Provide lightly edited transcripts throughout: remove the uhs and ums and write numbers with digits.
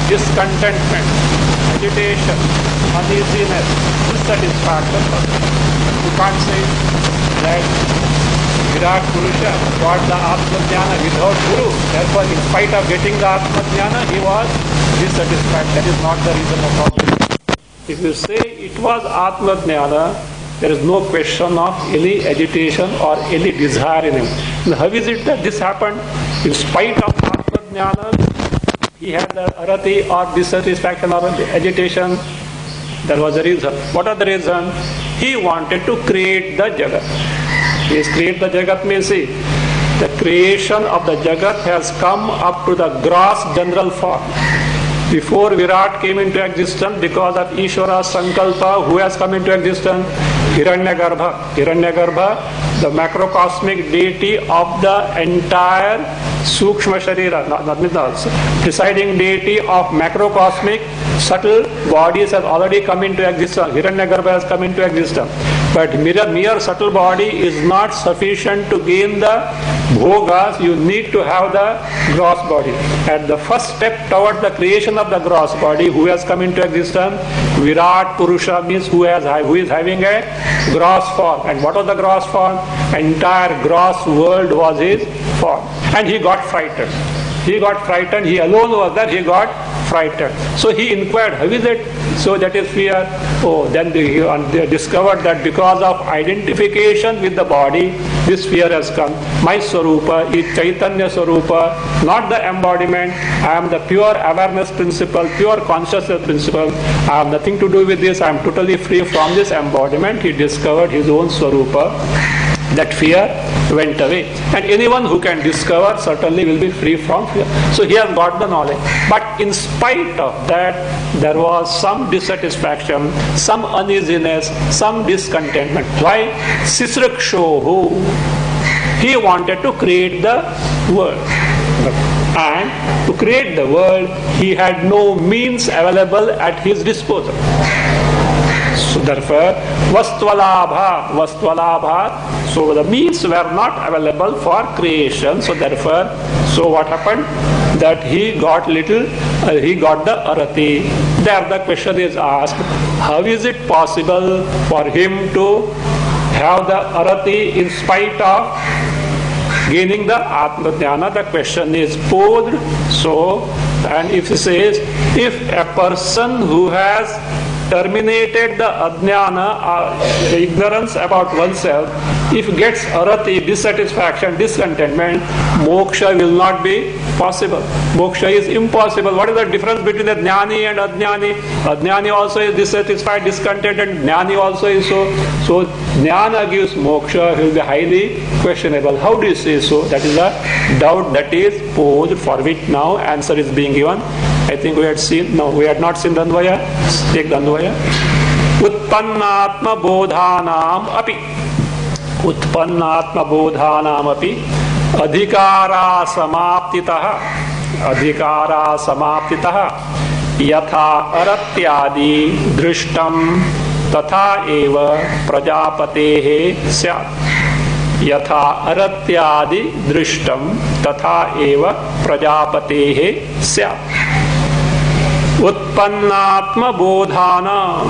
discontentment, agitation, uneasiness, dissatisfaction. You can't say that Virat Purusha got the Atma-jnana without Guru. Therefore, in spite of getting the Atma-jnana, he was dissatisfied. That is not the reason of problem. If you say it was Atma-jnana, there is no question of any agitation or any desire in him. And how is it that this happened? In spite of Atma-jnana, he had the arati or dissatisfaction or agitation. There was a reason. What are the reason? He wanted to create the Jagat. Yes, create the Jagat means, see, the creation of the Jagat has come up to the gross general form. Before Virat came into existence, because of Ishvara's Sankalpa, who has come into existence? Hiranyagarbha. Hiranyagarbha, the macrocosmic deity of the entire Sukshma Sharira, presiding deity of macrocosmic subtle bodies has already come into existence. Hiranyagarbha has come into existence. But mere subtle body is not sufficient to gain the bhogas. You need to have the gross body. At the first step toward the creation of the gross body, who has come into existence? Virat Purusha means who is having a gross form. And what was the gross form? Entire gross world was his form. And he got frightened. He got frightened. He alone was there. He got frightened. So he inquired, how is it? So that is fear. Oh, then they discovered that because of identification with the body, this fear has come. My Swarupa is Chaitanya Swarupa, not the embodiment. I am the pure awareness principle, pure consciousness principle. I have nothing to do with this. I am totally free from this embodiment. He discovered his own Swarupa. That fear went away. And anyone who can discover certainly will be free from fear. So he has got the knowledge. But in spite of that, there was some dissatisfaction, some uneasiness, some discontentment. Why? Sisrakshohu. He wanted to create the world. And to create the world, he had no means available at his disposal. So therefore, Vastvalaabha. So the means were not available for creation. So therefore, so what happened? That he got the arati. There the question is asked, how is it possible for him to have the arati in spite of gaining the Atma-jnana? The question is posed. So, and if he says, if a person who has terminated the ajnana, the ignorance about oneself, if gets arati, dissatisfaction, discontentment, moksha will not be possible. Moksha is impossible. What is the difference between the jnani and ajnani? Ajnani also is dissatisfied, discontented, and jnani also is so. So jnana gives moksha will be highly questionable. How do you say so? That is a doubt that is posed, for which now answer is being given. I think we had not seen Dandvaya. Take Dandvaya. Utpannatma bodhanam api. Utpannatma bodhanam api. Adhikara samaptitaha. Yatha aratyadi drishtam tatha eva prajapatehe syat. Yatha aratyadi drishtam tatha eva prajapatehe syat. Utpannatma bodhanam.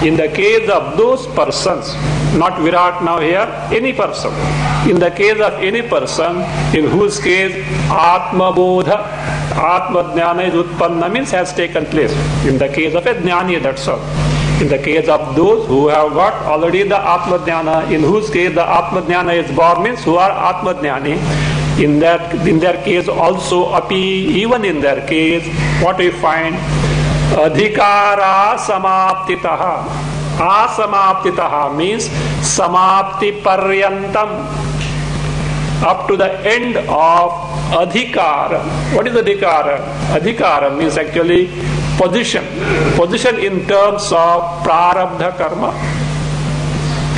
In the case of those persons, not Virat now here, any person. In the case of any person in whose case Atma Bodha, Atma Jnana is Utpanna, means has taken place. In the case of a Jnani, that's all. In the case of those who have got already the Atma Jnana, in whose case the Atma Jnana is born, means who are Atma Jnani, in their case also, api, even in their case, what we find? Adhikara samaptitaha. Asamaptitaha means samapti paryantam, up to the end of adhikara. What is adhikara? Adhikara means actually position. Position in terms of prarabdha karma.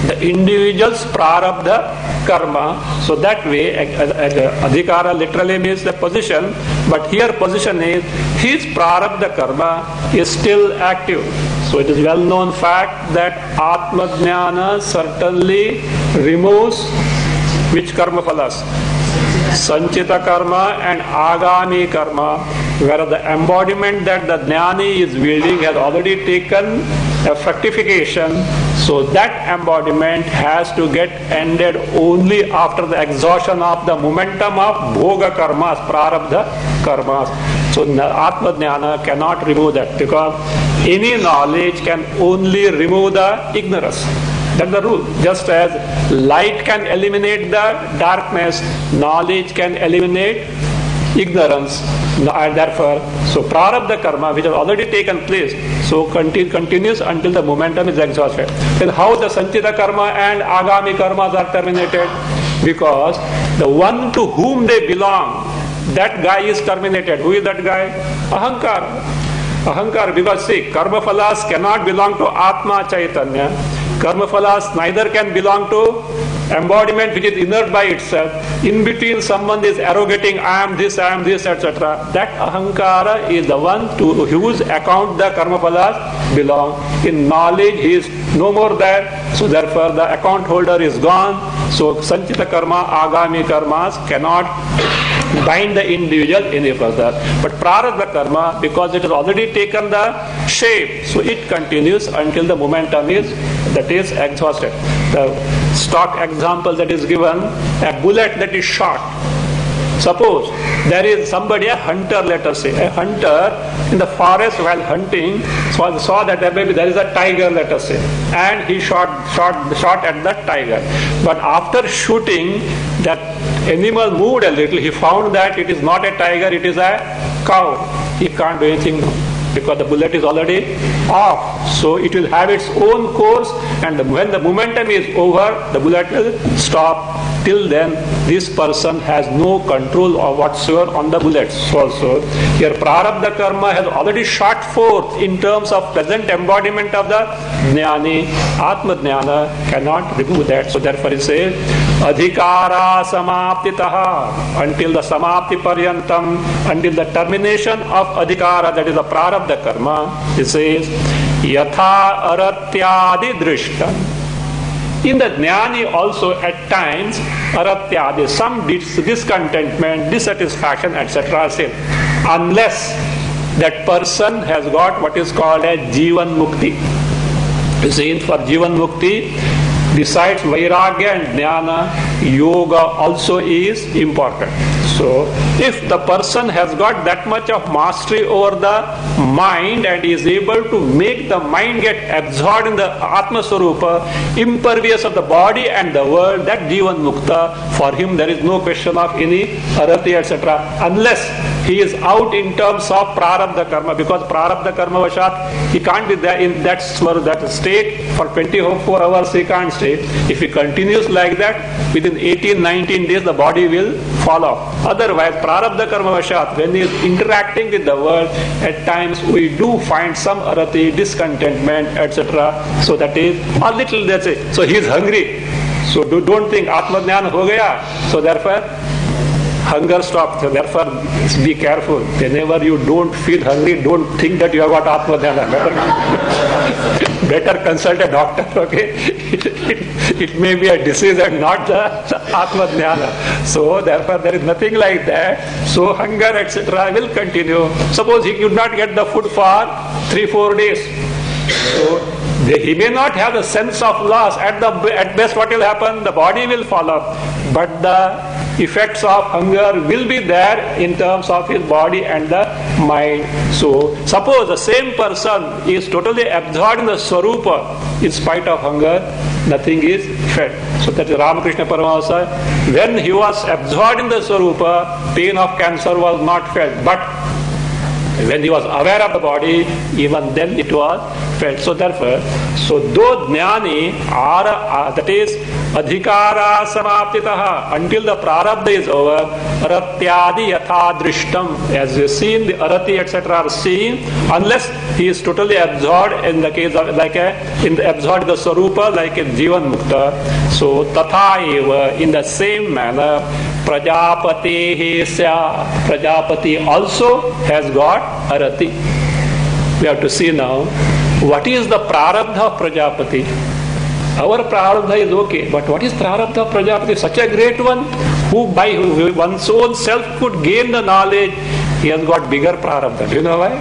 The individual's prarabdha karma. So that way, adhikara literally means the position, but here position is his prarabdha karma is still active. So it is well known fact that Atma Jnana certainly removes which karma phalas? Sanchita karma and agami karma, whereas the embodiment that the jnani is wielding has already taken a fructification. So that embodiment has to get ended only after the exhaustion of the momentum of bhoga karmas, prarabdha karmas. So Atma Jnana cannot remove that, because any knowledge can only remove the ignorance. That's the rule. Just as light can eliminate the darkness, knowledge can eliminate ignorance. And therefore, so prarabdha karma, which has already taken place, so continues until the momentum is exhausted. Then how the sanchita karma and agami karmas are terminated? Because the one to whom they belong, that guy is terminated. Who is that guy? Ahankara. Ahankara, because see, karma phalas cannot belong to Atma Chaitanya. Karma phalas neither can belong to embodiment which is inert by itself. In between someone is arrogating, I am this, etc. That ahankara is the one to whose account the karma phalas belong. In knowledge he is no more there, so therefore the account holder is gone. So sanchita karma, agami karmas cannot bind the individual any further. But prarabdha karma, because it has already taken the shape, so it continues until the momentum is exhausted. The stock example that is given, a bullet that is shot. Suppose there is somebody, a hunter, let us say, a hunter in the forest while hunting saw that maybe there is a tiger, let us say, and he shot at that tiger. But after shooting, that animal moved a little. He found that it is not a tiger, it is a cow. He can't do anything because the bullet is already off. So it will have its own course, and when the momentum is over, the bullet will stop. Till then, this person has no control or whatsoever on the bullets. Also, here prarabdha karma has already shot forth in terms of present embodiment of the jnani. Atma jnana cannot remove that. So therefore it says, adhikara samaptitaha, until the samapti paryantam, until the termination of adhikara, that is the prarabdha karma, it says, yatha aratyadi drishtam. In the jnani also at times, aratyadi, some discontentment, dissatisfaction, etc. are seen, unless that person has got what is called a jivan mukti. You see, for jivan mukti, Besides Vairagya and Jnana, Yoga also is important. So, if the person has got that much of mastery over the mind and is able to make the mind get absorbed in the Atma Swarupa, impervious of the body and the world, that Jivan Mukta, for him there is no question of any arati, etc. Unless he is out in terms of prarabdha karma, because prarabdha karma vashat, he can't be there in that state for 24 hours, he can't stay. If he continues like that, within 18-19 days the body will fall off. Otherwise, prarabdha karma vashat, when he is interacting with the world, at times we do find some arati, discontentment, etc. So that is a little, that's it. So he is hungry. So don't think Atma Jnana ho gaya. So therefore, hunger stops. So therefore, be careful. Whenever you don't feel hungry, don't think that you have got Atma Jnana. Better consult a doctor, okay? It may be a disease and not the Atma Jnana. So therefore, there is nothing like that. So hunger, etc. will continue. Suppose he could not get the food for 3-4 days. So he may not have the sense of loss. At best, what will happen? The body will fall off. But the effects of hunger will be there in terms of his body and the mind. So, suppose the same person is totally absorbed in the Swarupa, in spite of hunger, nothing is felt. So that is Ramakrishna Paramahamsa. When he was absorbed in the Swarupa, pain of cancer was not felt. But when he was aware of the body, even then it was felt. So therefore, though jnani are, that is adhikara samaptitaha, until the prarabdha is over, aratyadi yatha drishtam, as you seen, the arati etc. are seen, unless he is totally absorbed in the case of absorbed in the Swarupa like a Jivan Mukta. So tatha eva, in the same manner, Prajapati also has got arati. We have to see now, what is the prarabdha of Prajapati? Our prarabdha is okay, but what is prarabdha of Prajapati? Such a great one, who by one's own self could gain the knowledge, he has got bigger prarabdha. Do you know why?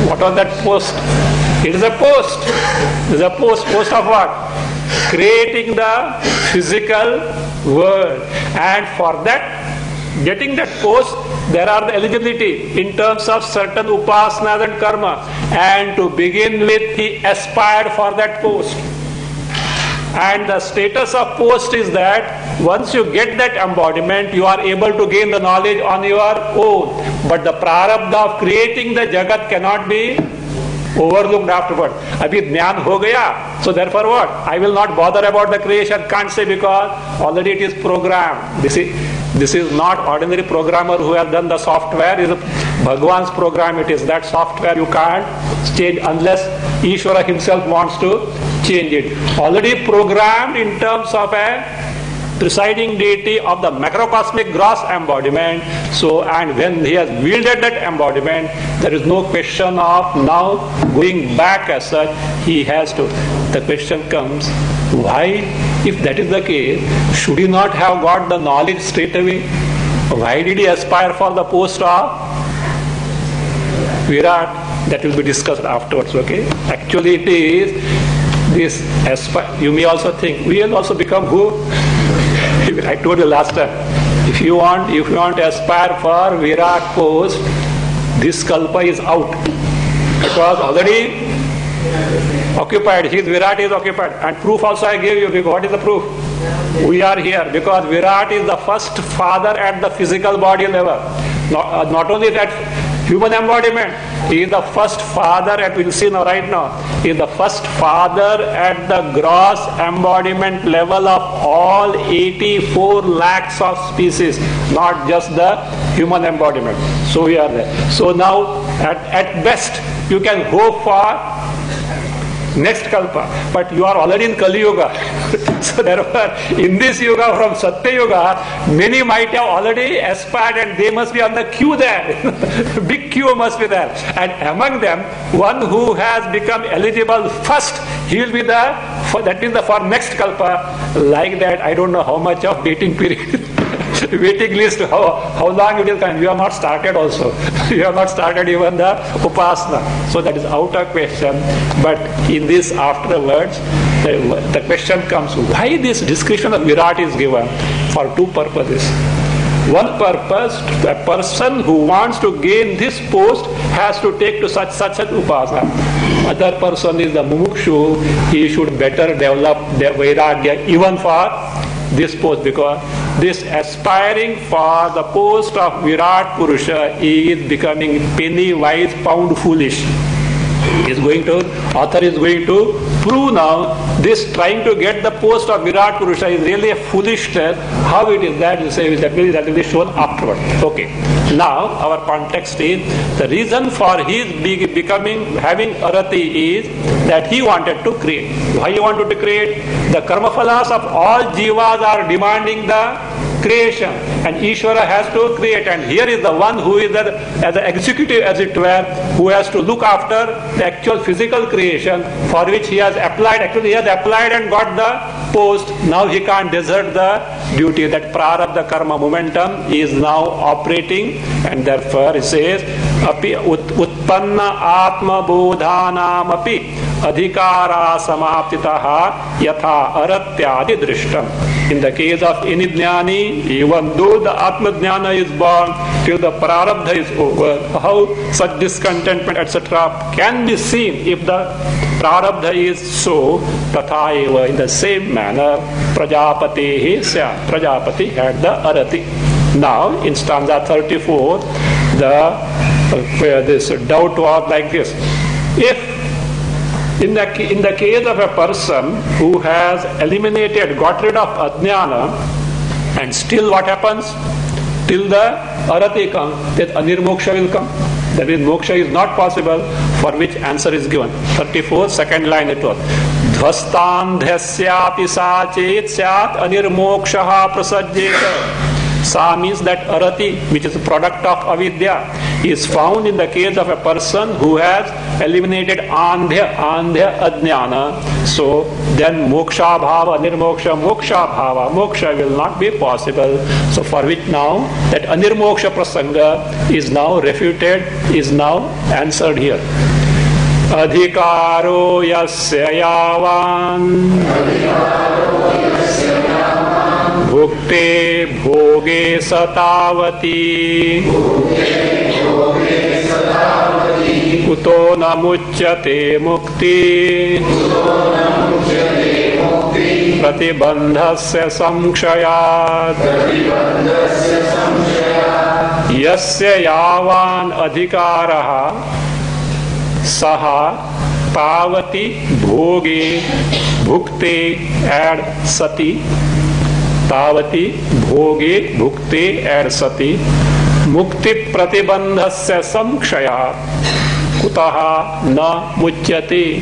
What was that post? It is a post. It is a post. Post of what? Creating the physical world, and for that, getting that post, there are the eligibility in terms of certain upasanas and karma, and to begin with he aspired for that post. And the status of post is that once you get that embodiment, you are able to gain the knowledge on your own. But the prarabdha of creating the jagat cannot be overlooked afterward. Abhi jnana ho gaya, so therefore what? I will not bother about the creation, can't say, because already it is programmed. This is not ordinary programmer who has done the software. It is Bhagwan's program. It is that software you can't change unless Ishvara himself wants to change it. Already programmed in terms of a presiding deity of the macrocosmic gross embodiment. So, and when he has wielded that embodiment, there is no question of now going back as such. He has to. The question comes, why, if that is the case, should he not have got the knowledge straight away? Why did he aspire for the post of Virat? That will be discussed afterwards, okay? Actually it is this aspire. You may also think, we will also become who? I told you last time, if you want to aspire for Virat post, this kalpa is out. It was already occupied. His Virat is occupied. And proof also I gave you. Because what is the proof? We are here because Virat is the first father at the physical body level. Not only that, human embodiment. He is the first father at, we'll see now right now, he is the first father at the gross embodiment level of all 84 lakhs of species, not just the human embodiment. So we are there. So now at best you can hope for next kalpa, but you are already in Kali Yuga. So therefore, in this Yuga, from Satya Yuga, many might have already aspired and they must be on the queue there. Big queue must be there. And among them, one who has become eligible first, he will be for next kalpa. Like that, I don't know how much of dating period waiting list, how long it will come. You have not started also. You have not started even the upasana. So that is out of question. But in this afterwards, the question comes, why this description of Virat is given? For two purposes. One purpose, a person who wants to gain this post has to take to such an upasana. Other person is the mumukshu, he should better develop the vairagya even for this post, because this aspiring for the post of Virat Purusha is becoming penny wise, pound foolish. Author is going to prove now this trying to get the post of Virat Purusha is really a foolishness. How it is that you say that will be shown afterward. Okay. Now our context is the reason for his having arati is that he wanted to create. Why he wanted to create? The karma phalas of all jivas are demanding the creation, and Ishvara has to create, and here is the one who is as an executive, as it were, who has to look after the actual physical creation for which he has applied. Actually, he has applied and got the post. Now he can't desert the duty. That prarabdha karma momentum is now operating, and therefore he says, api utpanna atma bodhanam api adhikara samaptitaha yatha aratyadi drishtam. In the case of any jnani, even though the Atma Jnana is born, till the Prarabdha is over, how such discontentment, etc. can be seen if the Prarabdha is so, tatha eva, in the same manner, Prajapati had the Arati. Now, in stanza 34, this doubt was like this. If in the case of a person who has got rid of ajnana, and still what happens? Till the arati comes, that anirmoksha will come. That means moksha is not possible, for which answer is given. 34, second line it was. Dhvastandhyasyati sachet syat anirmokshaha prasajjeta. Sa means that arati, which is a product of avidya, is found in the case of a person who has eliminated andhya ajnana. So then moksha bhava, nirmoksha, moksha bhava, moksha will not be possible. So for which now that anirmoksha prasanga is now refuted, is now answered here. Adhikaro yasya yavan Bhukte bhoge satavati Kuto na muchyate mukti Pratibandhasya samkshayat Yasya yavan adhikaraha Saha tavati bhoge bhukte add sati Tavati bhoge bhukte add sati mukti pratibandhasya samkshaya kutaha na muchyate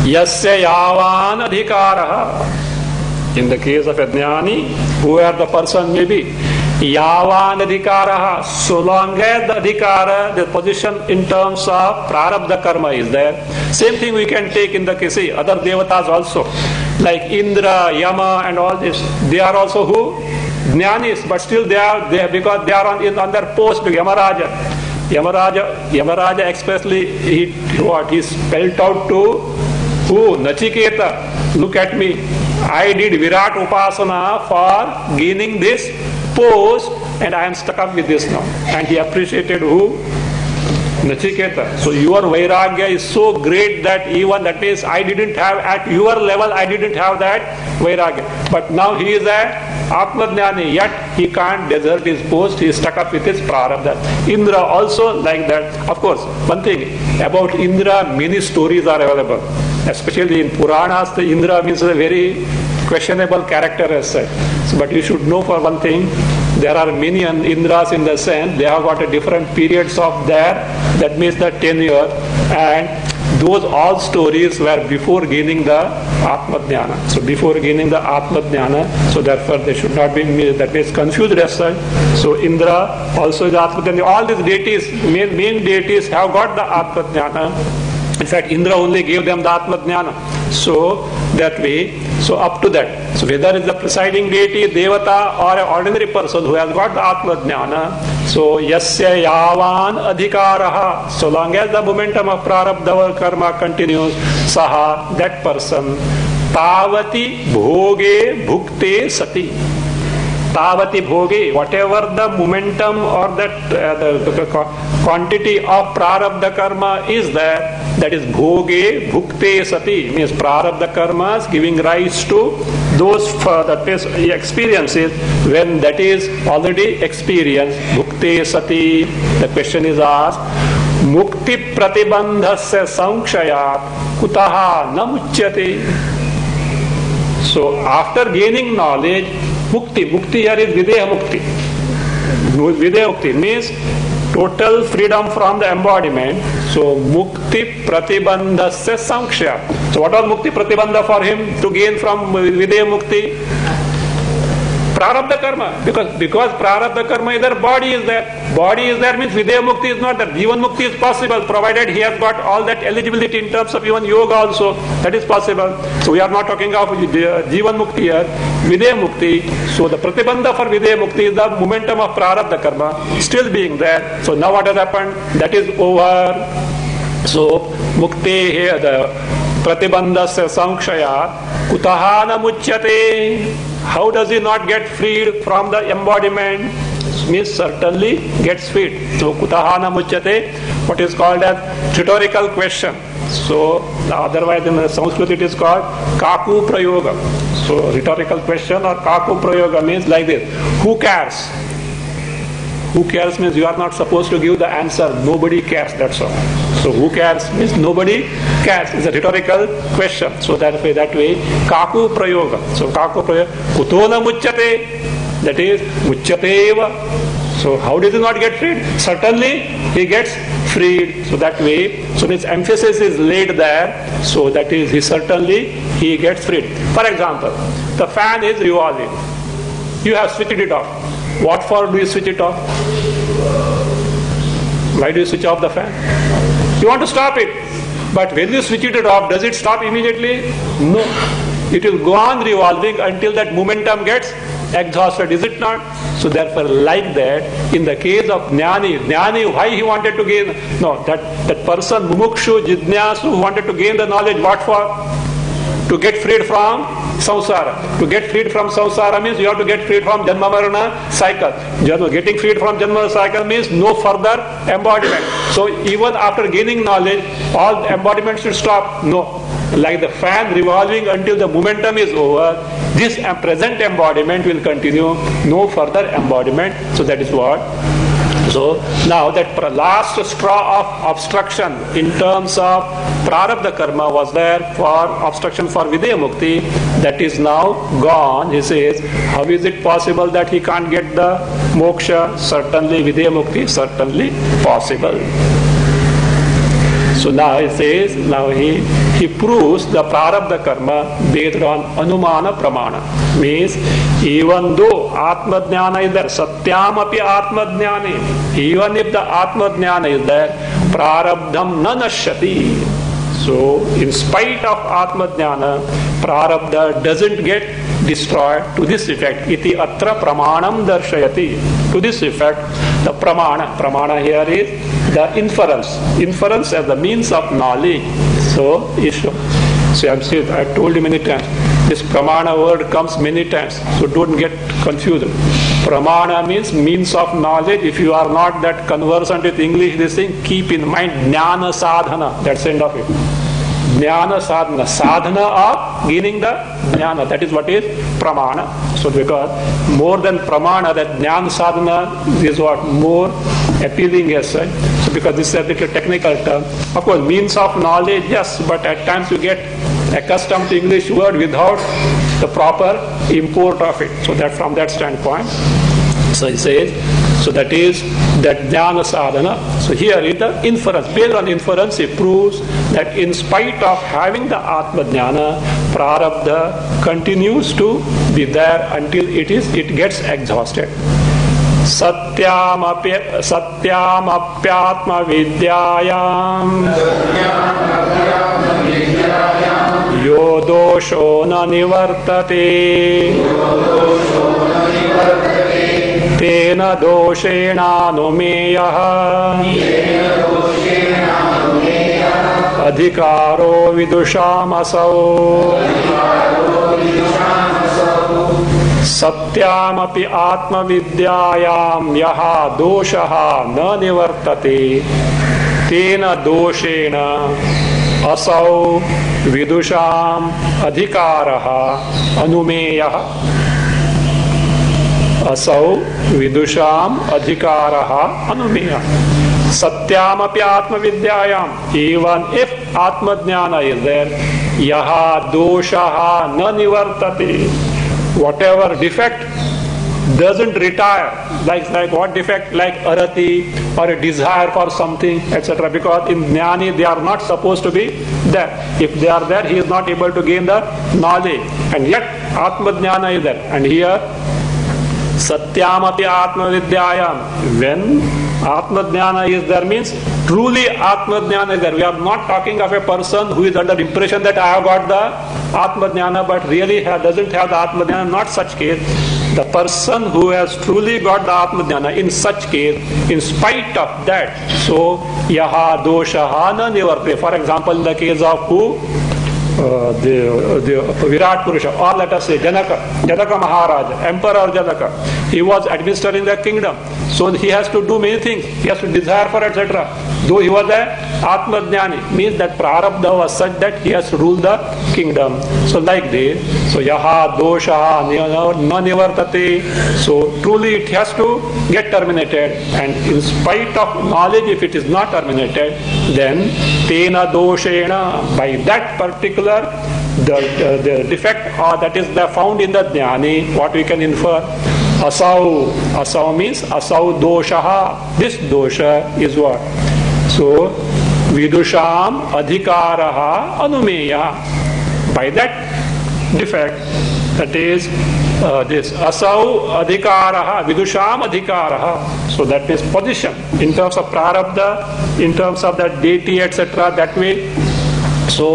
yasya yavan adhikaraha. In the case of a jnani, whoever the person may be, yavan adhikaraha, so long as the adhikara, the position in terms of prarabdha karma is there. Same thing we can take in the case of other devatas also, like Indra, Yama and all this. They are also who? Jnanis, but still they are there because they are on their post to Yamaraja. Yamaraja expressly he spelled out to who? Nachiketa. Look at me. I did Virat Upasana for gaining this post, and I am stuck up with this now. And he appreciated who? Nachiketa. So your vairagya is so great that even that means I didn't have at your level, I didn't have that vairagya. But now he is a Atmajnani, yet he can't desert his post, he is stuck up with his prarabdha. Indra also like that. Of course, one thing about Indra, many stories are available. Especially in Puranas, the Indra means a very questionable character as such. So, but you should know for one thing, there are many Indras in the sense, they have got a different periods of their, that means the tenure, and those all stories were before gaining the Atmajnana. So before gaining the Atmajnana, so therefore they should not be, that means confused as such. So Indra also is Atmajnana. All these deities, main deities have got the Atmajnana. In fact, Indra only gave them the Atma Jnana. So that way, so up to that. So whether it's the presiding deity, Devata, or an ordinary person who has got the Atma Jnana, so yasya yavan adhikaraha, so long as the momentum of prarabdha karma continues, saha, that person, tavati bhoge bhukte sati. Tavati bhoge, whatever the momentum or that the quantity of prarabdha karma is there, that is bhoge bhukte sati, means prarabdha karmas giving rise to those experiences when that is already experienced. Bhukte sati, the question is asked, mukti pratibandhasya sankshayat kutaha na muchyate. So after gaining knowledge, mukti here is videha mukti. Videha mukti means total freedom from the embodiment. So mukti pratibandhasya sankshya. So what was mukti pratibandha for him to gain from videha mukti? Prarabdha karma, because prarabdha karma is there, body is there. Body is there means videha mukti is not there. Jivan mukti is possible provided he has got all that eligibility in terms of even yoga also. That is possible. So we are not talking of jivan mukti here, videha mukti. So the pratibandha for videha mukti is the momentum of prarabdha karma still being there. So now what has happened? That is over. So mukti here, the pratibandhasya sankshaya kutaha na muchyate. How does he not get freed from the embodiment? Means certainly gets freed. So kutahana muchyate, what is called as rhetorical question. So otherwise in Sanskrit it is called kaku prayoga. So rhetorical question or kaku prayoga means like this: who cares? Who cares means you are not supposed to give the answer. Nobody cares, that's all. So who cares means nobody cares. It's a rhetorical question. So that way, kaku prayoga. So kaku prayoga, kutona muchyate, that is muchyateva. So how did he not get freed? Certainly he gets freed. So that way, so means emphasis is laid there. So that is he gets freed. For example, the fan is revolving. You have switched it off. What for do you switch it off? Why do you switch off the fan? You want to stop it. But when you switch it off, does it stop immediately? No. It will go on revolving until that momentum gets exhausted, is it not? So therefore, like that, in the case of Jnani, why he wanted to gain? No, that person, Mumukshu, Jidnyasu, who wanted to gain the knowledge, what for? To get freed from samsara. To get freed from samsara means you have to get freed from janma marana cycle. Getting freed from janma marana cycle means no further embodiment. So even after gaining knowledge, all embodiment should stop. No. Like the fan revolving until the momentum is over, this present embodiment will continue. No further embodiment. So that is what. So now that last straw of obstruction in terms of prarabdha karma was there for obstruction for videha mukti, that is now gone. He says, how is it possible that he can't get the moksha? Certainly videha mukti, certainly possible. So now he says, now he proves the prarabdha karma based on anumana pramana. Means even though atma jnana is there, satyam api atma jnane, even if the atma jnana is there, prarabdham na nashyati. So in spite of atma jnana, prarabdha doesn't get destroyed. To this effect, iti atra pramanam darshayati. To this effect, the pramana here is the inference as the means of knowledge. So I told you many times, this pramana word comes many times, so don't get confused. Pramana means means of knowledge. If you are not that conversant with English, this thing, keep in mind jnana sadhana, that's the end of it. Jnana sadhana of gaining the jnana, that is what is pramana. So because more than pramana, that jnana sadhana is what more appealing as such. So because this is a little technical term. Of course, means of knowledge, yes, but at times you get accustomed to English word without the proper import of it. So that from that standpoint, so he says, so that is that jnana sadhana. So here is the inference. Based on inference, he proves that in spite of having the atma jnana, prarabdha continues to be there until it gets exhausted. सत्यामप्यात्मविद्यायाम् यो दोषो न निवर्तते तेन दोषेणानुमेयः अधिकारो विदुषामसौ सत्यामपि आत्मविद्यायां यः दोषः न निवर्तते तेन दोषेण असौ विदुषाम् अधिकारः अनुमेयः असौ विदुषाम् अधिकारः अनुमेयः सत्यामपि आत्मविद्यायाम् even if आत्मज्ञान is there यः दोषः न निवर्तते whatever defect doesn't retire like what defect like arati or a desire for something etc because in jnani they are not supposed to be there if they are there he is not able to gain the knowledge and yet atma jnana is there and here satyamapi atma vidyayam when atma jnana is there means truly atma jnana is there we are not talking of a person who is under impression that I have got the atma jnana but really doesn't have the atma jnana not such case the person who has truly got the atma jnana in such case in spite of that so yaha doshaha na nivartate for example in the case of who the Virat Purusha or let us say Janaka Maharaja Emperor Janaka he was administering the kingdom so he has to do many things he has to desire for etc though he was a Atma Jnani means that Prarabdha was such that he has to rule the kingdom so like this so yaha dosha na nivartate so truly it has to get terminated and in spite of knowledge if it is not terminated then tena doshena by that particular the defect or that is the found in the jnani what we can infer asau means asau doshaha this dosha is what so vidusham adhikaraha anumeya by that defect that is this asau adhikaraha vidusham adhikaraha so that is position in terms of prarabdha in terms of that deity etc that way so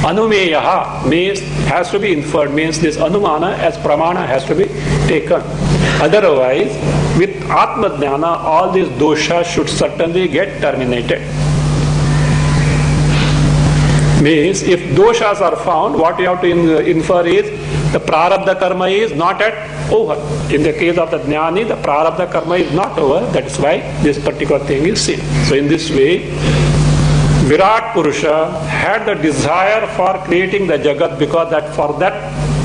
anumeyaha means has to be inferred means this anumana as pramana has to be taken otherwise with atma jnana all these doshas should certainly get terminated means if doshas are found what you have to infer is the prarabdha karma is not at over in the case of the jnani the prarabdha karma is not over that is why this particular thing is seen so in this way Virat Purusha had the desire for creating the Jagat because that for that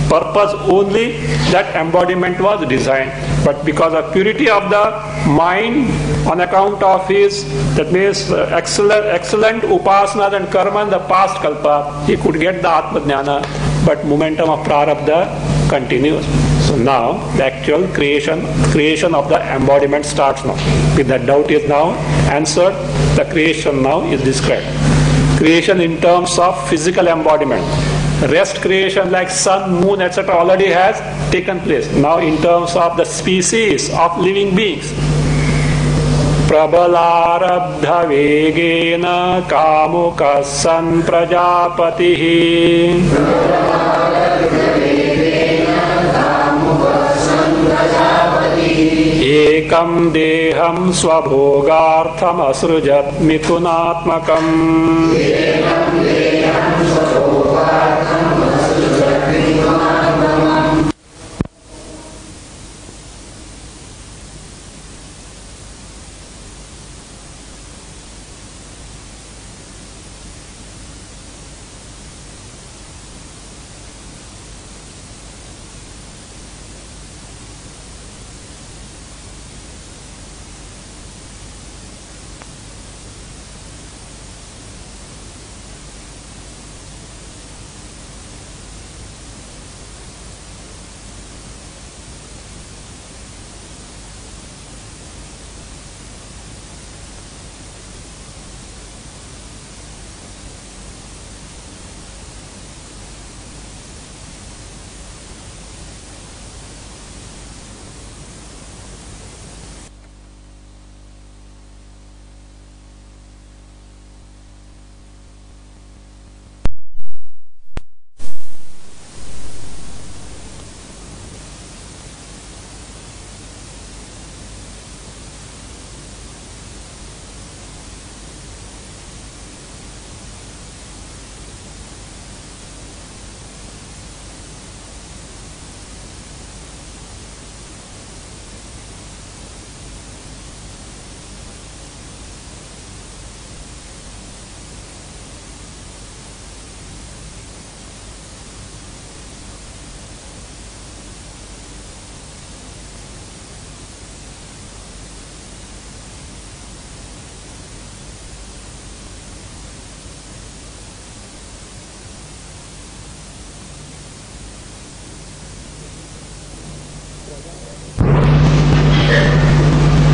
purpose only that embodiment was designed. But because of purity of the mind on account of his that means excellent upasana and karma in the past kalpa, he could get the Atma Jnana, but momentum of Prarabdha continues. So now the actual creation of the embodiment starts now. With that doubt is now answered, the creation now is described. Creation in terms of physical embodiment. Rest creation like sun, moon, etc. already has taken place. Now in terms of the species of living beings. Prabalarabdha vegena kamuka san prajapatihi ekam deham svabhogartham asrujat mithunatmakam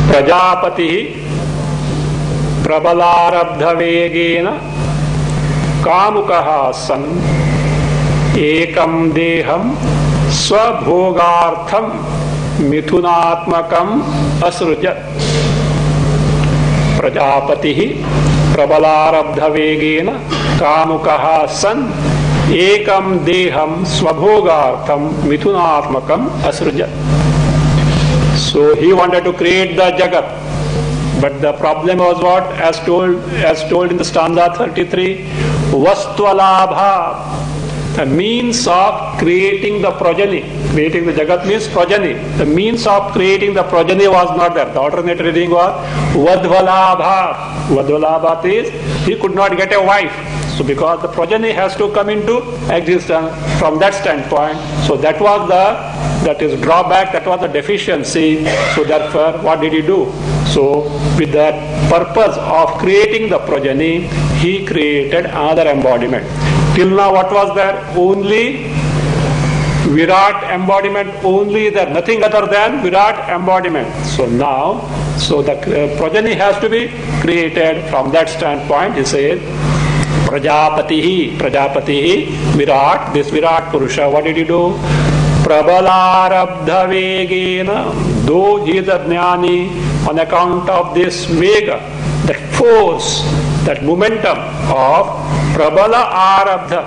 Prajapati प्रबलारब्धवेगेन कामुकः सन् एकं देहं स्वभोगार्थं मिथुनात्मकम् असृजत्। प्रजापतिः प्रबलारब्धवेगेन कामुकः सन् एकं देहं स्वभोगार्थं मिथुनात्मकम् असृजत्। So he wanted to create the Jagat, but the problem was what? As told in the stanza 33, Vastvalaabha, the means of creating the progeny. Creating the Jagat means progeny. The means of creating the progeny was not there. The alternate reading was Vadvalabha. Vadvalabha is he could not get a wife. So because the progeny has to come into existence from that standpoint, so that was that is drawback, that was the deficiency. So therefore, what did he do? So with that purpose of creating the progeny, he created another embodiment. Till now what was there? Only Virat embodiment, only there, nothing other than Virat embodiment. So now, the progeny has to be created from that standpoint. He said, Prajapati, Virat, this Virat Purusha, what did he do? Prabalarabdha Vegena, though he is a Jnani, on account of this Vega, that force, that momentum of Prabala Arabdha.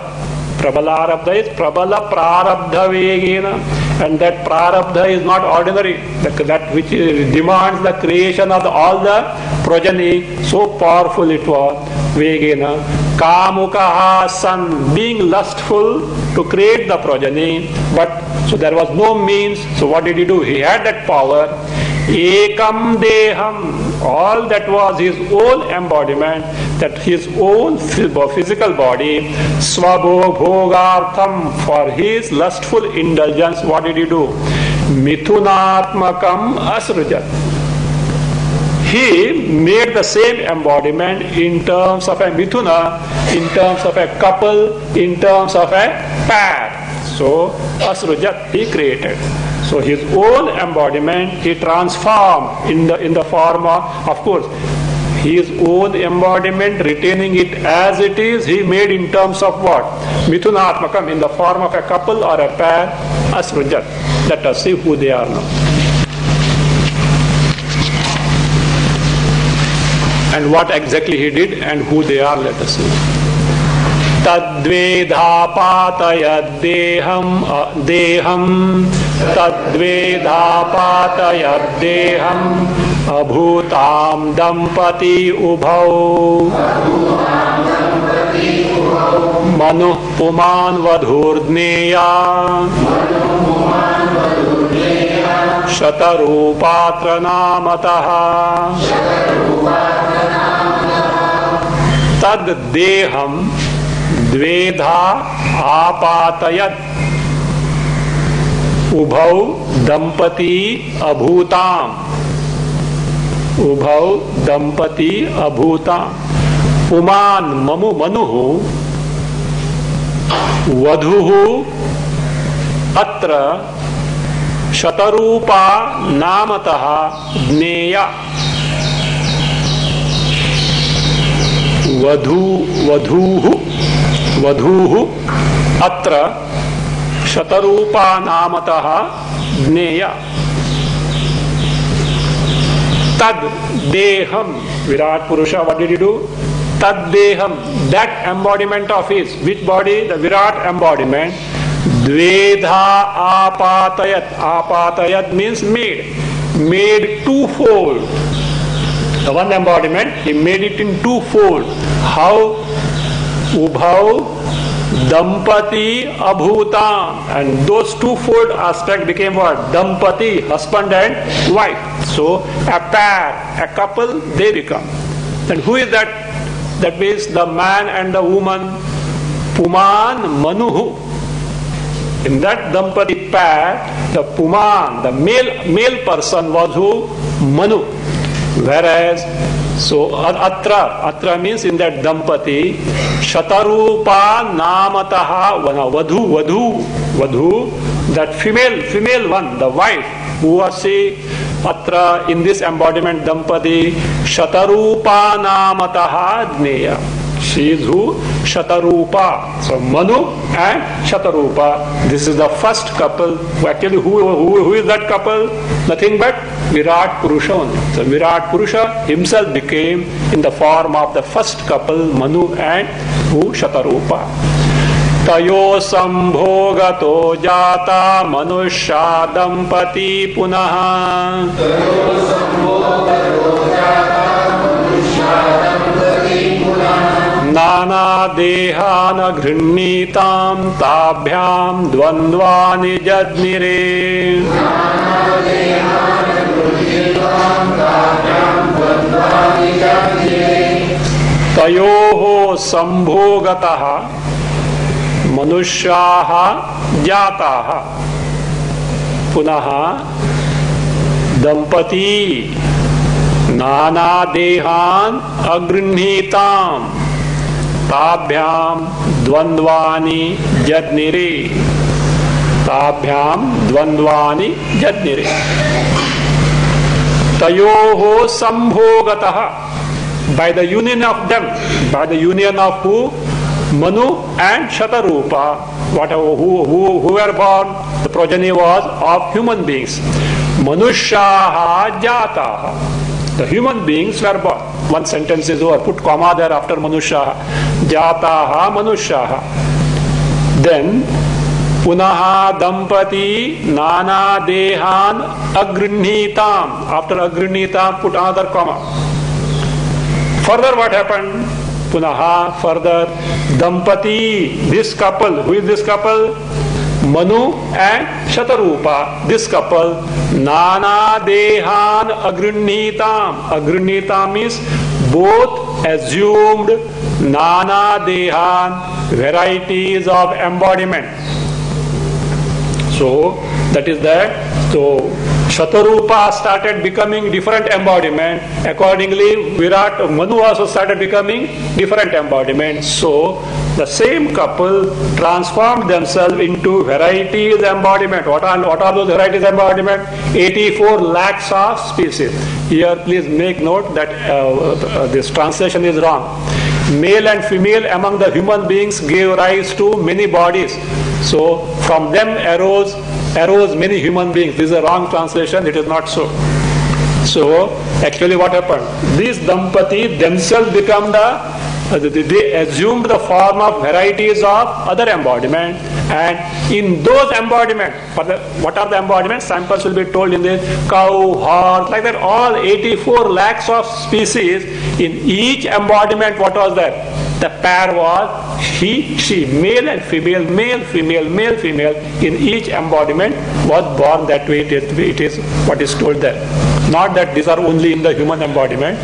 Prabala Arabdha is Prabala Prarabdha Vegena, and that Prarabdha is not ordinary, that which demands the creation of all the progeny, so powerful it was. Vegena, Kamukaha San, being lustful to create the progeny, but so there was no means. So what did he do? He had that power. Ekam Deham, all that was his own embodiment, that his own physical body, Swabho Bhogartham, for his lustful indulgence, what did he do? Mithunatmakam Asrujat. He made the same embodiment in terms of a mithuna, in terms of a couple, in terms of a pair. So, Asrujat, he created. So his own embodiment, he transformed in the form of course, his own embodiment, retaining it as it is, he made in terms of what? Mithunatmakam, in the form of a couple or a pair, Asrujat. Let us see who they are now. And what exactly he did and who they are, let us see. Tadvedhapatayadeham tadvedhapatayadeham abhutam dampati ubhau manuh puman vadhurdneya shatarupatra namataha tadedham द्वेधा आपातयत उभौ दंपति अभूताम पुमान ममु मनुः वधुः अत्र शतरूपा नामतः ज्ञेया वधूः अत्र शतरूपा नामतः ज्ञेया तद देहम Virat Purusha, what did he do? Tad deham, that embodiment of his, which body? The Virat embodiment. Dvedha apatayat means made twofold. The one embodiment, he made it in twofold. How? Ubhau Dampati Abhutam, and those twofold aspect became what? Dampati, husband and wife. So a pair, a couple, they become. And who is that? That means the man and the woman. Puman Manuhu. In that Dampati pair, the Puman, the male person was who? Manu. Whereas, so atra means in that dampati, Shatarupa namataha vadhu, that female one, the wife, who was atra in this embodiment dampati, Shatarupa namataha jneya. She is who? Shatarupa. So Manu and Shatarupa. This is the first couple. Actually, who is that couple? Nothing but Virat Purusha only. So Virat Purusha himself became in the form of the first couple, Manu and who? Shatarupa. Tayo sambhogato jata manusya dampati punaha. Tayo sambhogato jata manusya dampati punaha. Nana dehana ghrinitam tabhyam dvandvani jadnire. Nana dehana ghrinitam tabhyam dvandvani jadnire. Tayoho sambhogataha manusyaha jataha punaha dampati nana dehan agrinhitam tabhyam dvandvani jadnire. Tabhyam dvandvani jadnire. Tayoho sambhogataha, by the union of them, by the union of who? Manu and Shatarupa, who were born, the progeny was of human beings. Manusyaha jataha, the human beings were born. One sentence is over, put comma there after Manusyaha. Jataha Manusyaha. Then punaha dampati nana dehan agrinhitam. After agrinhitam, put another comma. Further what happened? Punaha, further, dampati, this couple. Who is this couple? Manu and Shatarupa. This couple, nana dehan agrinhitam. Agrinhitam means both assumed nana dehan, varieties of embodiment. So that is that. So Shatarupa started becoming different embodiment. Accordingly, Manu also started becoming different embodiment. So the same couple transformed themselves into varieties embodiment. What are those varieties embodiment? 84 lakhs of species. Here, please make note that this translation is wrong. Male and female among the human beings gave rise to many bodies. So from them arose many human beings. This is a wrong translation. It is not so. So actually what happened? These dampati themselves become they assumed the form of varieties of other embodiment, and in those embodiment, what are the embodiments? Samples will be told in the cow, horse, like that, all 84 lakhs of species. In each embodiment, what was that? The pair was he, she, male and female, male, female, male, female. In each embodiment was born that way. It is what is told there. Not that these are only in the human embodiment.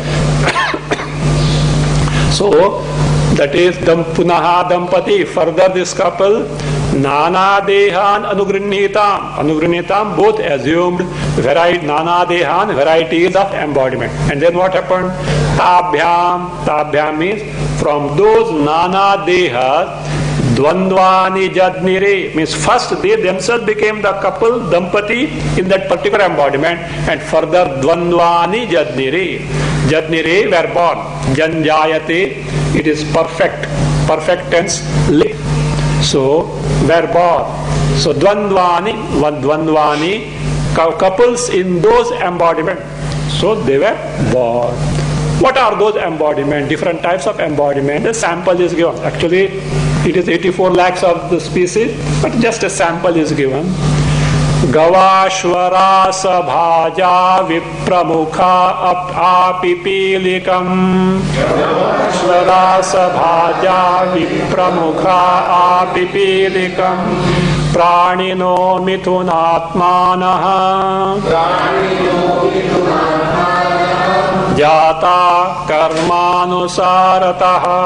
So that is punaha dampati. Further, this couple, nana dehan anugrinhitam, both assumed nana dehan, varieties of embodiment. And then what happened? Tabhyam means from those nana dehas, dvandvani jadnire, means first they themselves became the couple, dampati, in that particular embodiment, and further dvandvani jadnire. Jadnire were born. Janjayate, it is perfect tense. So were born. So dvandvani, couples in those embodiment. So they were born. What are those embodiment? Different types of embodiment. A sample is given. Actually, it is 84 lakhs of the species, but just a sample is given. Gavashvara sabhaja vipramukha apipilikam. Gavashvara sabhaja vipramukha apipilikam. Pranino mithunatmanaha. Jata karmanusarataha.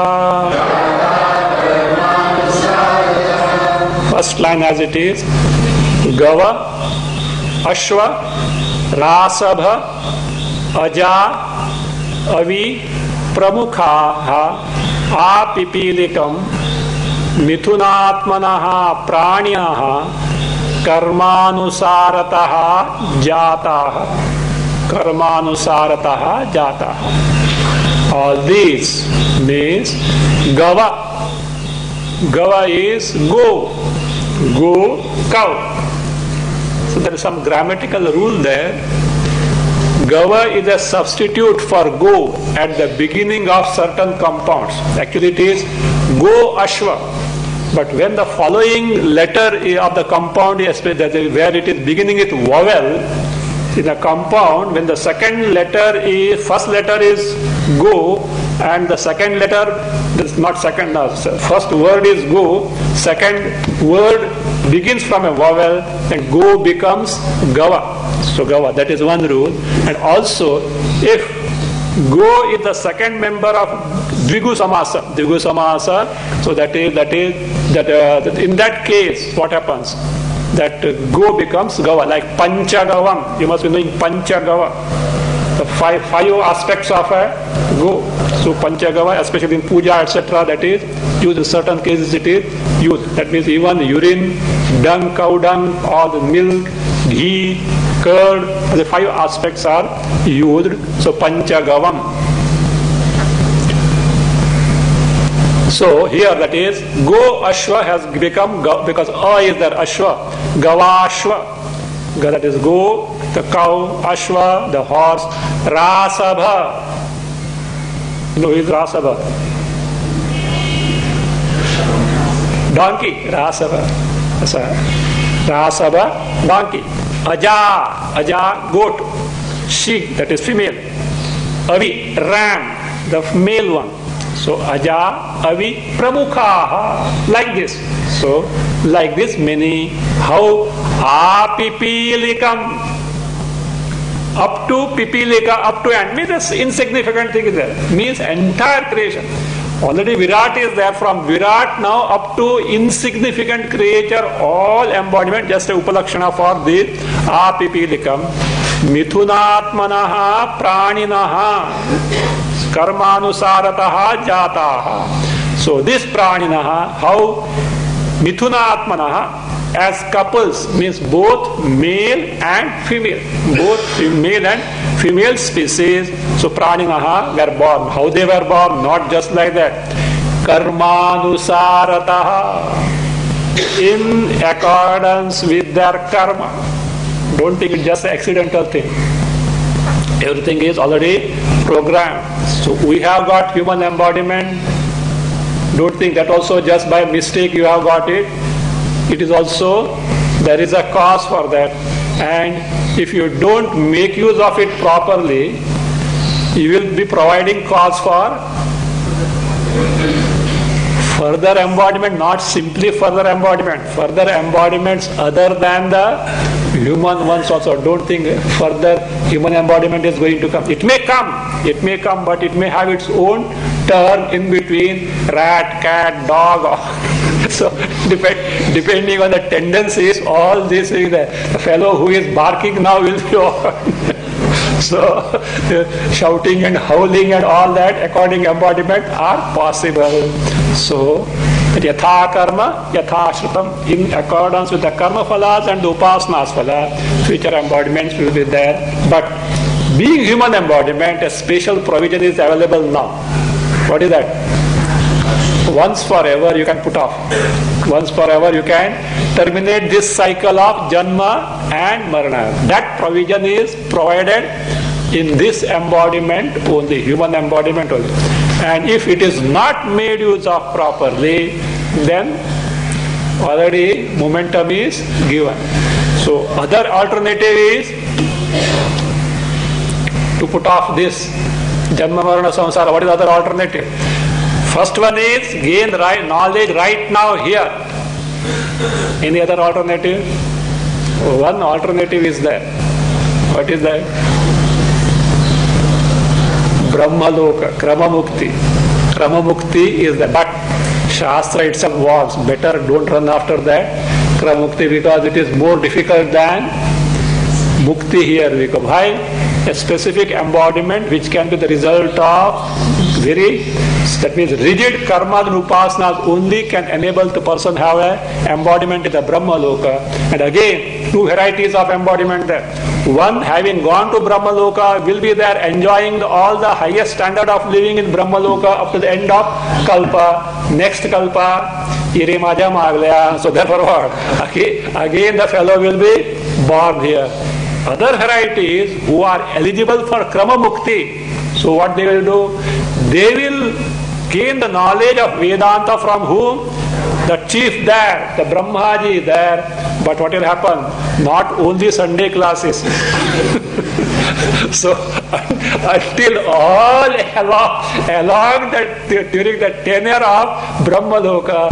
First line as it is. Gava, Ashva, Rasabha, अजा अवि प्रमुखाः आपिपीलिकं मिथुनात्मनः प्राणिनः कर्मानुसारतः जाताः. कर्मानुसारतः जाताः. All these means gava. Gava is go. Go, cow. So there is some grammatical rule there. Gava is a substitute for go at the beginning of certain compounds. Actually it is go ashva. But when the following letter of the compound is where it is beginning with vowel, in a compound, when the second letter is, first letter is go, and the second letter, this not second, first word is go, second word begins from a vowel, and go becomes gava. So gava, that is one rule. And also, if go is the second member of Dvigu Samasa, so that in that case, what happens? That go becomes gava, like Panchagavam. You must be knowing Panchagava, the five aspects of a go. So Panchagava, especially in puja, etc., that is used in certain cases. It is used. That means even urine, dung, cow dung, all the milk, ghee, curd, the five aspects are used. So Panchagavam. So here that is go ashwa has become because a is there ashwa, gavashwa. That is go, the cow, ashwa, the horse, rasabha. You know who is rasabha? Donkey, rasabha. Rasabha, donkey. Aja, goat. Sheep, that is female. Avi, ram, the male one. So aja, avi, pramukhaha, like this. So like this many, how apipilikam, up to pipilika, up to and means this insignificant thing is there. Means entire creation. Already Virat is there, from Virat now up to insignificant creature, all embodiment, just a upalakshana for the apipilikam. Mithunatmanaha praninaha karmanusarataha jataha. So this praninaha, how mithunatmanaha, as couples, means both male and female, both male and female species. So praninaha were born. How they were born? Not just like that. Karmanusarataha, in accordance with their karma. Don't think it's just an accidental thing. Everything is already programmed. So we have got human embodiment. Don't think that also just by mistake you have got it. It is also, there is a cause for that. And if you don't make use of it properly, you will be providing cause for further embodiment, not simply further embodiment, further embodiments other than the human ones also. Don't think further human embodiment is going to come. It may come, but it may have its own turn in between rat, cat, dog. So depending on the tendencies, all these things, the fellow who is barking now will be on. So shouting and howling and all that according embodiment are possible. So yatha karma, yatha shrutam, in accordance with the karma phalas and the upasanas phala, future embodiments will be there. But being human embodiment, a special provision is available now. What is that? Once forever you can put off. Once forever you can terminate this cycle of janma and marana. That provision is provided in this embodiment only, human embodiment only. And if it is not made use of properly, then already momentum is given. So other alternative is to put off this janma marana samsara. What is other alternative? First one is gain right knowledge right now here. Any other alternative? One alternative is there. What is that? Brahmaloka, Kramamukti. Kramamukti is that. But Shastra itself warns, better don't run after that Kramamukti, because it is more difficult than Mukti here. Why? a specific embodiment which can be the result of that means rigid karma and upasanas only can enable the person have a embodiment in the Brahma Loka. And again, two varieties of embodiment there. One, having gone to Brahma Loka, will be there enjoying all the highest standard of living in Brahma Loka up to the end of Kalpa. Next Kalpa, Ire Maja Maglaya. So therefore what? Again the fellow will be born here. Other varieties who are eligible for Krama Mukti, so what they will do? They will gain the knowledge of Vedanta from whom? The chief there, the Brahmaji there. But what will happen? Not only Sunday classes. So until all along during the tenure of Brahmaloka,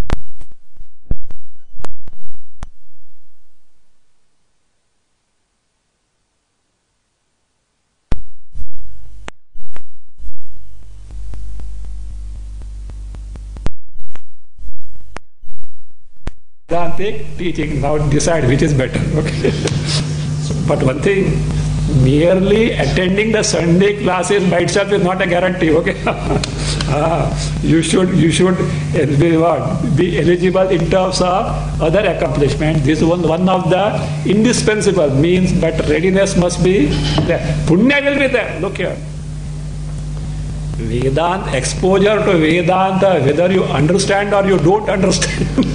Vedantic teaching. Now decide which is better. Okay. But one thing, merely attending the Sunday classes by itself is not a guarantee. Okay. You should be eligible in terms of other accomplishments. This is one of the indispensable means, but readiness must be there. Punya will be there. Look here. Vedanta, exposure to Vedanta, whether you understand or you don't understand,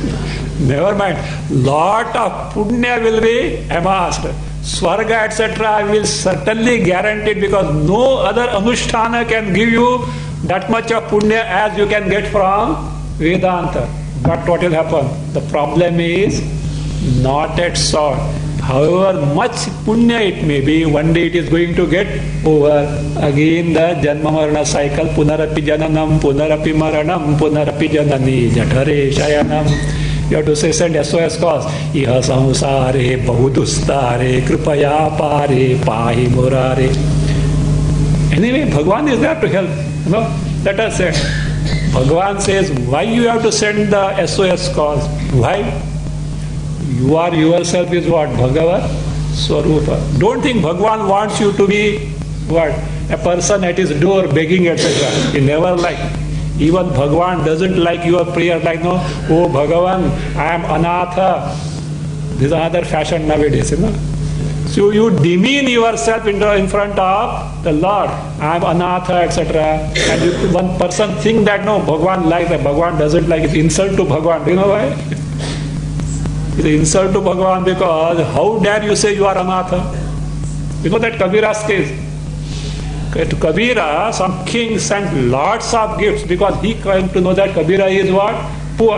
never mind. Lot of punya will be amassed. Swarga, etc. will certainly guaranteed, because no other anushtana can give you that much of punya as you can get from Vedanta. But what will happen? The problem is not at all. However much punya it may be, one day it is going to get over. Again the janma marana cycle, punarapi jananam, punarapi maranam, punarapi janani, jatare shayanam. You have to say, send SOS calls. Iha samsare, bahudustare, kripaya pare, pahi murare. Anyway, Bhagwan is there to help. No? Let us say. Bhagwan says, why you have to send the SOS calls? Why? You are yourself is what? Bhagavat Swarupa. Don't think Bhagwan wants you to be what? A person at his door begging, etc. He never liked. Even Bhagwan doesn't like your prayer, like, no, oh Bhagavan, I am Anatha. This is another fashion nowadays, you know. So you demean yourself in front of the Lord. I am Anatha, etc. And one person think that, no, Bhagwan likes that. Bhagwan doesn't like it. It's insult to Bhagwan. Do you know why? It's an insult to Bhagwan because how dare you say you are Anatha? You know that Kabira's case? To Kabira, some king sent lots of gifts because he came to know that Kabira is what? Poor.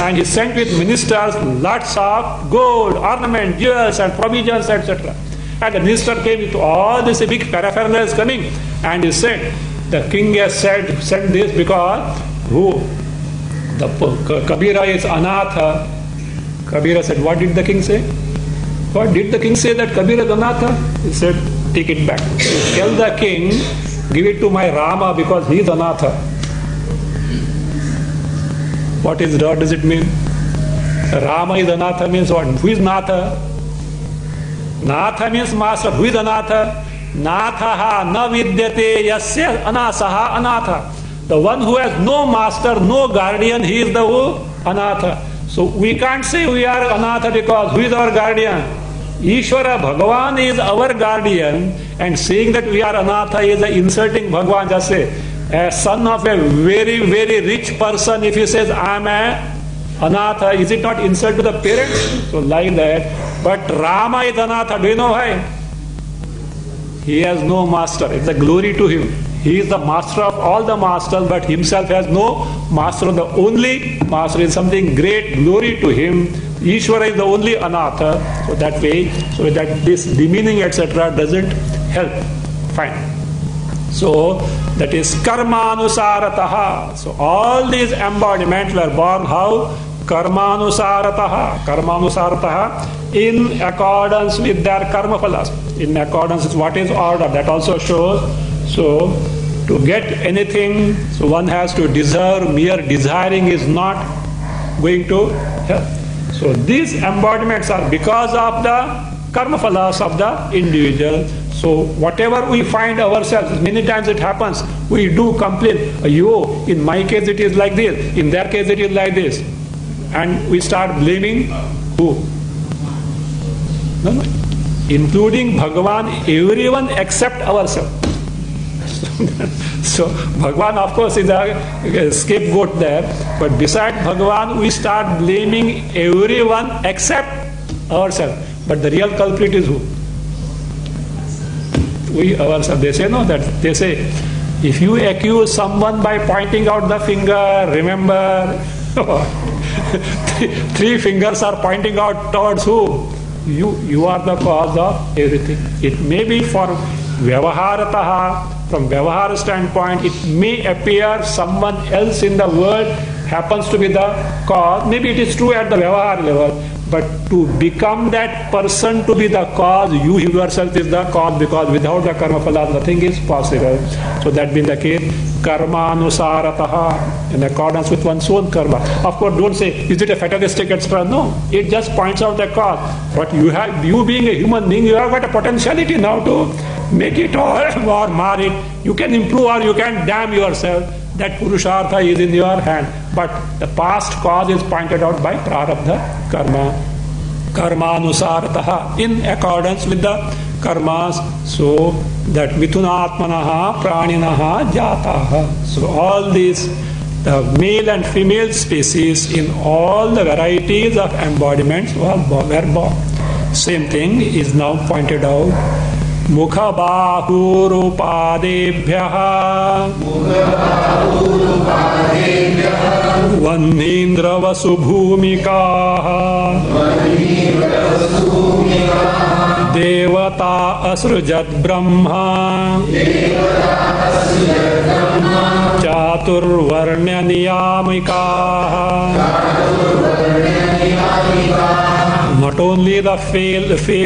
And he sent with ministers lots of gold, ornament, jewels and provisions, etc. And the minister came with all this big paraphernalia is coming. And he said, the king has sent this because Kabira is Anatha. Kabira said, what did the king say? What did the king say that Kabira is Anatha? He said, take it back. Tell the king, give it to my Rama because he is Anatha. What does it mean? Rama is Anatha means what? Who is Natha? Natha means master. Who is Anatha? Nathaha na vidyate yasya anasaha anatha. The one who has no master, no guardian, he is the who? Anatha. So we can't say we are Anatha because who is our guardian? Ishvara, Bhagavan is our guardian, and saying that we are Anatha is insulting Bhagavan. Just say, a son of a very, very rich person, if he says, I am a Anatha, is it not insult to the parents? So like that. But Rama is Anatha. Do you know why? He has no master. It's a glory to him. He is the master of all the masters, but himself has no master. The only master is something great, glory to him. Ishvara is the only Anatha. So that way, so that this demeaning, etc. doesn't help. Fine. So that is karmanusarataha. So all these embodiments were born how? Karmanusarataha. Karmanusarataha in accordance with their karma phalas. In accordance with what is order. That also shows. So to get anything, so one has to deserve. Mere desiring is not going to help. So these embodiments are because of the karma phalas of the individual. So whatever we find ourselves, many times it happens, we do complain, yo, in my case it is like this, in their case it is like this. And we start blaming who? No. Including Bhagavan, everyone except ourselves. So Bhagavan of course is a scapegoat there, but beside Bhagavan we start blaming everyone except ourselves. But the real culprit is who? We ourselves. They say no, that they say if you accuse someone by pointing out the finger, remember three fingers are pointing out towards who? You are the cause of everything. It may be for Vyavaharataha, from Vyavahara standpoint, it may appear someone else in the world happens to be the cause. Maybe it is true at the Vyavahara level, but to become that person to be the cause, you yourself is the cause, because without the karma phala, nothing is possible. So that being the case, karma anusarataha, in accordance with one's own karma. Of course, don't say, is it a fatalistic, etc. No, it just points out the cause. But you being a human being, you have got a potentiality now to make it or mar it. You can improve or you can damn yourself. That purushartha is in your hand. But the past cause is pointed out by prarabdha karma. Karma anusarataha, in accordance with the karmas. So that mithunatmanaha praninaha jataha. So all these, the male and female species in all the varieties of embodiments were born. Same thing is now pointed out. Mukha bahurupādebhyah Vannindra vasubhumikāh Devata asrujat brahma Chaturvarnya niyamikāh. Not only the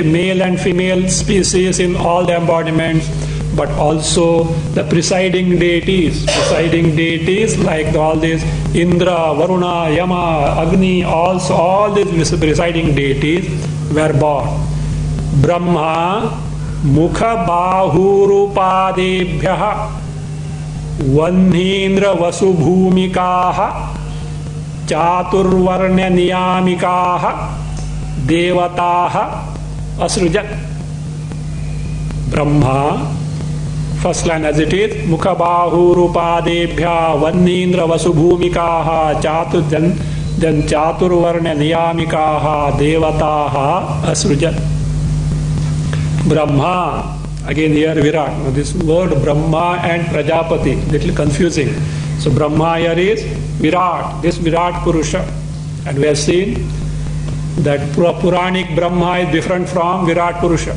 male and female species in all the embodiments, but also the presiding deities. Presiding deities like all these Indra, Varuna, Yama, Agni, also all these presiding deities were born. Brahma Mukha Bahurupādebhyah Vannindra Vasubhumikāh Chaturvarnya niyamikāh Devataha asrujat. Brahma, first line as it is, Mukha Bahurupādebhyah Vannindra Vasubhumikāh then Chaturvarnya niyamikāh Devataha asrujat. Brahma, again here Virat. Now this word Brahma and Prajapati, little confusing. So Brahma here is Virat, this Virat Purusha. And we have seen that Puranic Brahma is different from Virat Purusha.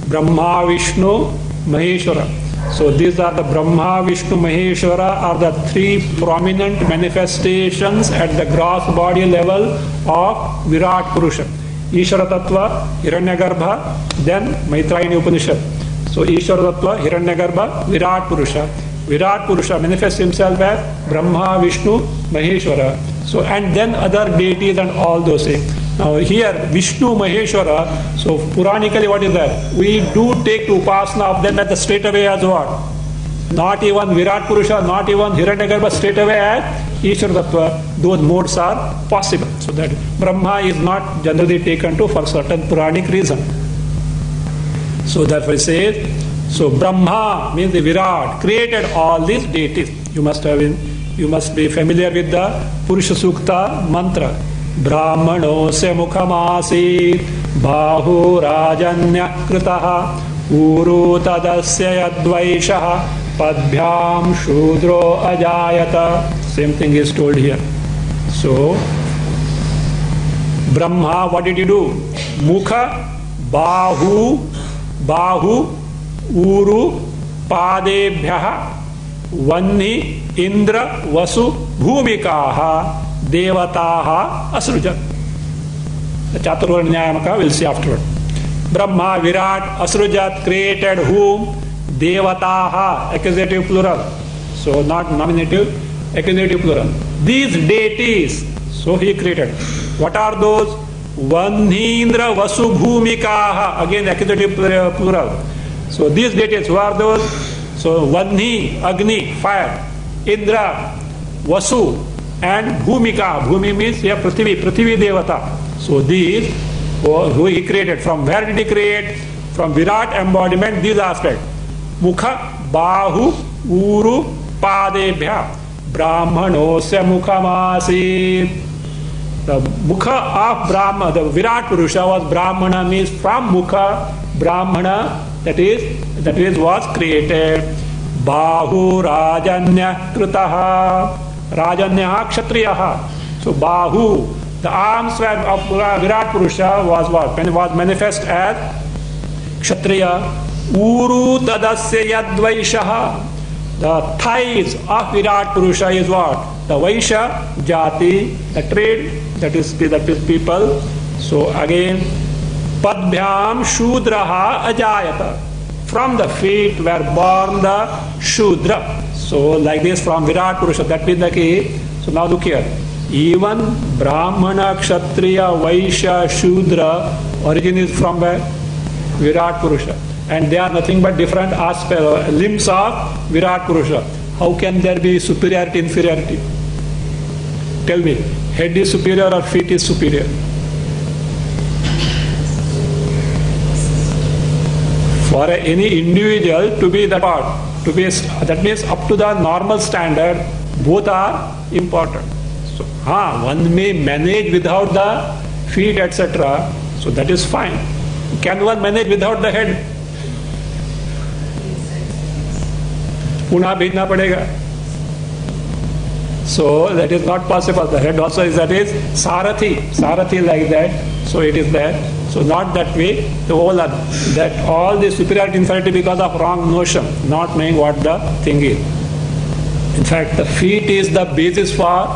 Brahma, Vishnu, Maheshwara. So these are the Brahma, Vishnu, Maheshwara are the three prominent manifestations at the gross body level of Virat Purusha. Ishvara Tattva, Hiranyagarbha, then Maitrayani Upanishad. So Ishvara Tattva, Hiranyagarbha, Virat Purusha. Virat Purusha manifests himself as Brahma, Vishnu, Maheshwara. So and then other deities and all those things. Now here Vishnu, Maheshwara, so Puranically what is that? We do take Upasana of them at the straight away as what? Not even Virat Purusha, not even Hiranyagarbha straight away as Ishvara Tattva. Those modes are possible. So that Brahma is not generally taken to for certain Puranic reason. So therefore it says, so Brahma means the Virat created all these deities. You must be familiar with the Purusha Sukta mantra. Brahmano se mukhamasi bahu rajanya kritaha uru tadasya yadvaishaha padbhyam shudro ajayata. Same thing is told here. So Brahma, what did he do? Mukha, bahu, uru, padebhyah, vanni, indra, vasu, bhumikaha, devataha, asrujat. The Chaturvarnya Niyamaka we'll see afterward. Brahma, Virat, Asrujat created whom? Devataha, accusative plural. So not nominative, accusative plural. These deities, so he created. What are those? Vanindra Vasu Bhumikaha, again accusative plural. So these deities, who are those? So Vanni, Agni, fire, Indra, Vasu, and Bhumika. Bhumi means here Prithvi Devata. So these who he created. From where did he create? From Virat embodiment, these aspects. Mukha, Bahu, Uru, Padebhya, Brahmanosya Mukhamasi. The Mukha of Brahma, the Virat Purusha was Brahmana, means from Mukha, Brahmana, that is was created. Bahu Rajanya Kritaha, Rajanya Kshatriyaha. So Bahu, the arms of Virat Purusha was what? When it was manifest as Kshatriya. Uru Tadasya Yadvaishaha. The thighs of Virat Purusha is what? The Vaishya Jati, the trade, that is people. So again, Padbhyam Shudraha Ajayata. From the feet were born the Shudra. So like this, from Virat Purusha, that means the key. So now look here. Even Brahmana, Kshatriya, Vaishya, Shudra, origin is from where? Virat Purusha. And they are nothing but different aspects, limbs of Virat Purusha. How can there be superiority, inferiority? Tell me, head is superior or feet is superior? For any individual to be that part, that means up to the normal standard, both are important. So, one may manage without the feet, etc. So that is fine. Can one manage without the head? Puna bhejna padega. So that is not possible. The head also is, that is Sarathi like that. So it is there. So not that way. The whole that all the superiority inferiority because of wrong notion, not knowing what the thing is. In fact, the feet is the basis for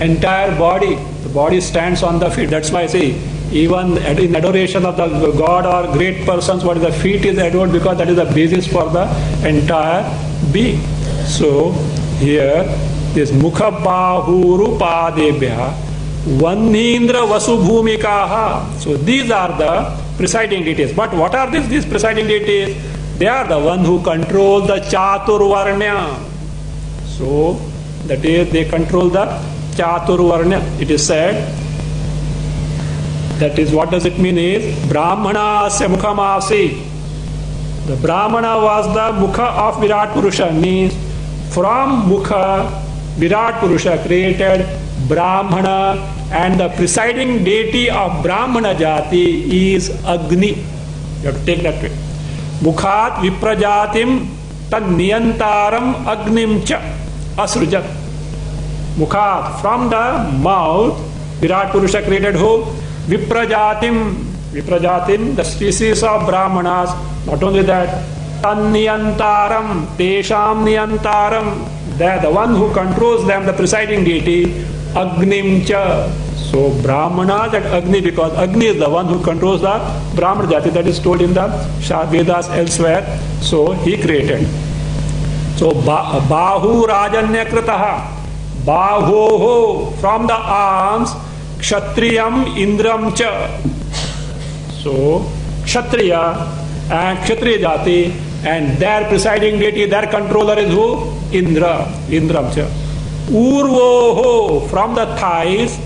entire body. The body stands on the feet. That's why I say, even in adoration of the God or great persons, what is the feet is adored because that is the basis for the entire being. So here, this Mukha Bahuru Padebhya, Vanindra Vasu Bhumikaha. So these are the presiding deities. But what are these presiding deities? They are the one who control the Chaturvarnya. So that is, they control the Chaturvarnya. It is said, that is, what does it mean is, Brahmana Asya Mukhamasi. The Brahmana was the Mukha of Virat Purusha, means from Mukha, Virat Purusha created Brahmana, and the presiding deity of Brahmana Jati is Agni. You have to take that way. Mukhat Viprajatim Tanniyantaram Agnim Cha Asrujat. Mukhat, from the mouth, Virat Purusha created who? Viprajatim, the species of Brahmanas. Not only that, Tanniyantaram, Tesham Niyantaram, the one who controls them, the presiding deity, Agnim Cha. So Brahmanas at Agni, because Agni is the one who controls the Brahmana Jati, that is told in the Vedas elsewhere. So he created. So Bahu Rajanya Kritaha, Bahoho, from the arms, Kshatriyam Indram Cha. So Kshatriya and Kshatriya Jati, and their presiding deity, their controller is who? Indra, Indram Cha. Urvoho, from the thighs,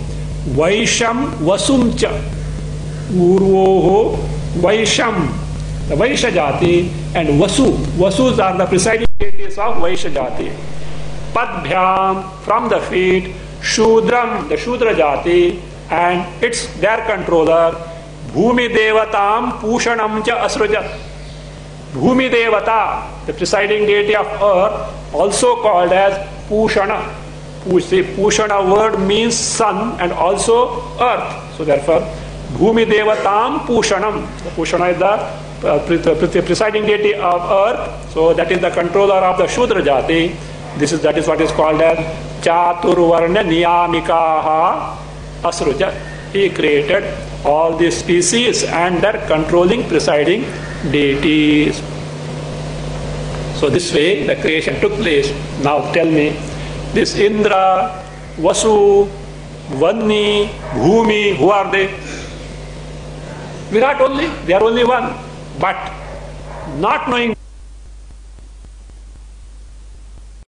Vaisham Vasum Cha. Urvoho, Vaisham, the Vaishya Jati, and Vasu. Vasus are the presiding deities of Vaishya Jati. Padbhyam, from the feet, Shudram, the Shudra Jati, and it's their controller, Bhumi Devatam Pushanam Cha Asrujat. Bhumi Devata, the presiding deity of earth, also called as Pushana. Pushana word means sun and also earth. So therefore, Bhumi Devatam Pushanam. The Pushana is the presiding deity of earth. So that is the controller of the Shudra Jati. That is what is called as Chaturvarna Niyamikaha Asruja. He created all these species and their controlling presiding deities. So this way the creation took place. Now tell me, this Indra, Vasu, Vanni, Bhumi, who are they? Virat only. They are only one. But not knowing